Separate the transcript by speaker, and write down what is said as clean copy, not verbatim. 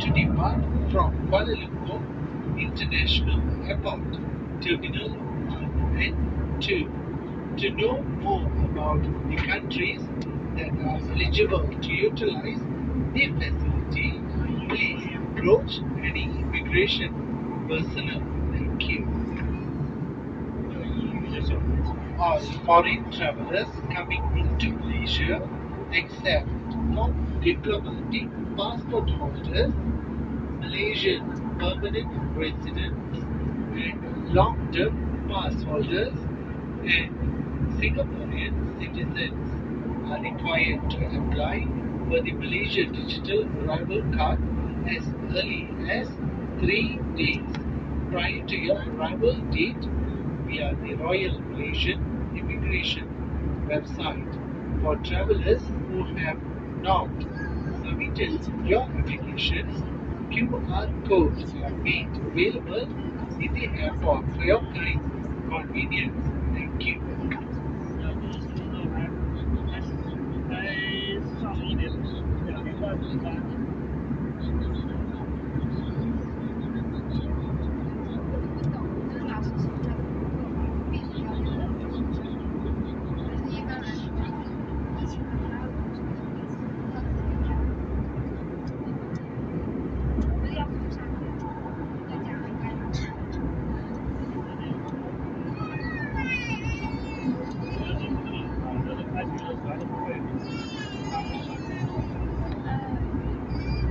Speaker 1: to depart from Kuala Lumpur International Airport, Terminal 1 and 2. To know more about the countries that are eligible to utilize the facility, please approach any immigration personnel. Thank you. All foreign travelers coming into Malaysia, except for diplomatic passport holders, Malaysian permanent residents, and long-term pass holders, and Singaporean citizens are required to apply for the Malaysia Digital Arrival Card as early as 3 days prior to your arrival date via the Royal Malaysian Immigration website. For travelers who have not submitted your applications, QR codes are made available in the airport for your kind convenience. Thank you.